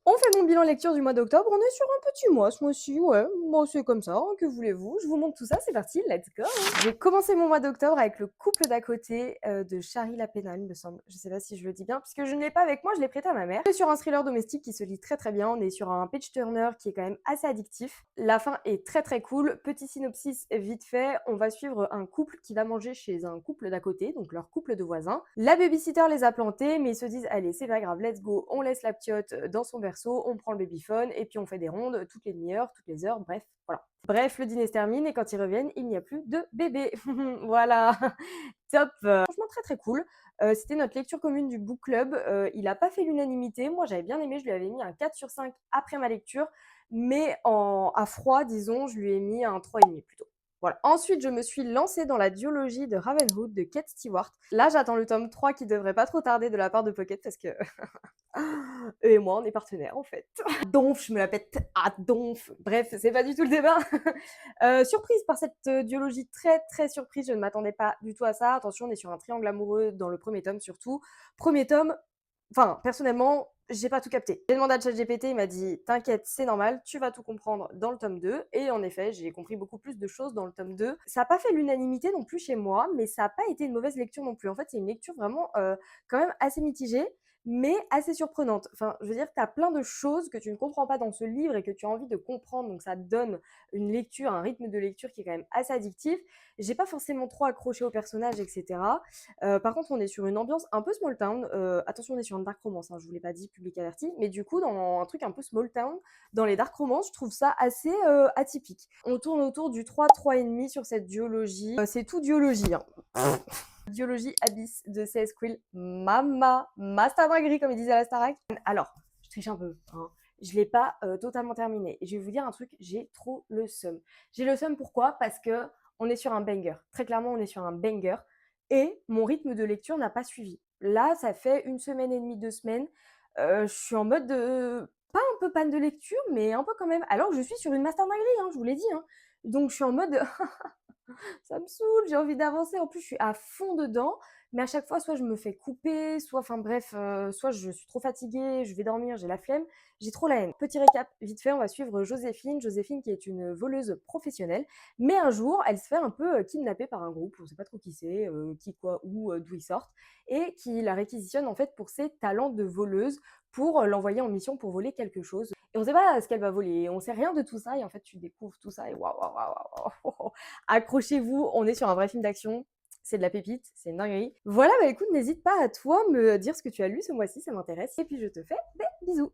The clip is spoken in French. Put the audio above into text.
On fait mon bilan lecture du mois d'octobre, on est sur un petit mois ce mois-ci, ouais, bon c'est comme ça, hein, que voulez-vous? Je vous montre tout ça, c'est parti, let's go! J'ai commencé mon mois d'octobre avec Le couple d'à côté de Shari Lapena, il me semble. Je sais pas si je le dis bien, puisque je ne l'ai pas avec moi, je l'ai prêté à ma mère. On est sur un thriller domestique qui se lit très très bien, on est sur un page turner qui est quand même assez addictif. La fin est très très cool. Petit synopsis vite fait, on va suivre un couple qui va manger chez un couple d'à côté, donc leur couple de voisins. La babysitter les a plantés, mais ils se disent allez c'est pas grave, let's go, on laisse la ptiote dans son berceau, on prend le babyphone et puis on fait des rondes toutes les demi-heures, toutes les heures, bref, voilà. Bref, le dîner se termine et quand ils reviennent, il n'y a plus de bébé. Voilà, top. Franchement très très cool. C'était notre lecture commune du book club. Il a pas fait l'unanimité. Moi j'avais bien aimé, je lui avais mis un 4 sur 5 après ma lecture, mais à froid, disons, je lui ai mis un 3,5 plutôt. Voilà. Ensuite, je me suis lancée dans la duologie de Ravenhood de Kate Stewart. Là, j'attends le tome 3 qui devrait pas trop tarder de la part de Pocket parce que eux et moi, on est partenaires en fait. Donf, je me la pète à donf. Bref, c'est pas du tout le débat. Surprise par cette duologie, très très surprise, je ne m'attendais pas du tout à ça. Attention, on est sur un triangle amoureux dans le premier tome surtout. Premier tome, enfin, personnellement, j'ai pas tout capté. J'ai demandé à ChatGPT, il m'a dit t'inquiète, c'est normal, tu vas tout comprendre dans le tome 2. Et en effet, j'ai compris beaucoup plus de choses dans le tome 2. Ça n'a pas fait l'unanimité non plus chez moi, mais ça n'a pas été une mauvaise lecture non plus. En fait, c'est une lecture vraiment quand même assez mitigée, mais assez surprenante. Enfin, je veux dire, tu as plein de choses que tu ne comprends pas dans ce livre et que tu as envie de comprendre, donc ça te donne une lecture, un rythme de lecture qui est quand même assez addictif. J'ai pas forcément trop accroché au personnage, etc. Par contre, on est sur une ambiance un peu small town. Attention, on est sur une dark romance, hein, je vous l'ai pas dit, public averti. Mais du coup, dans un truc un peu small town, dans les dark romances, je trouve ça assez atypique. On tourne autour du 3,5 sur cette duologie. C'est tout duologie, hein. Duologie Abyss de CS Quill. Mama, master dinguerie, comme ils disaient à la Starac. Alors, je triche un peu, hein. Je l'ai pas totalement terminé. Et je vais vous dire un truc, j'ai trop le seum. J'ai le seum pourquoi? Parce que on est sur un banger. Très clairement, on est sur un banger. Et mon rythme de lecture n'a pas suivi. Là, ça fait une semaine et demie, 2 semaines. Je suis en mode pas un peu panne de lecture, mais un peu quand même. Alors que je suis sur une master dinguerie, hein, je vous l'ai dit, hein. Donc je suis en mode ça me saoule, j'ai envie d'avancer. En plus, je suis à fond dedans, mais à chaque fois, soit je me fais couper, soit, enfin bref, soit je suis trop fatiguée, je vais dormir, j'ai la flemme, j'ai trop la haine. Petit récap, vite fait, on va suivre Joséphine. Joséphine qui est une voleuse professionnelle, mais un jour, elle se fait un peu kidnapper par un groupe, on sait pas trop qui c'est, qui, quoi, où, d'où ils sortent, et qui la réquisitionne en fait pour ses talents de voleuse, pour l'envoyer en mission pour voler quelque chose. Et on sait pas ce qu'elle va voler, on sait rien de tout ça, et en fait, tu découvres tout ça, et waouh, waouh, waouh, waouh, accrochez-vous, on est sur un vrai film d'action. C'est de la pépite, c'est une dinguerie. Voilà, bah écoute, n'hésite pas à toi me dire ce que tu as lu ce mois-ci, ça m'intéresse. Et puis je te fais des bisous.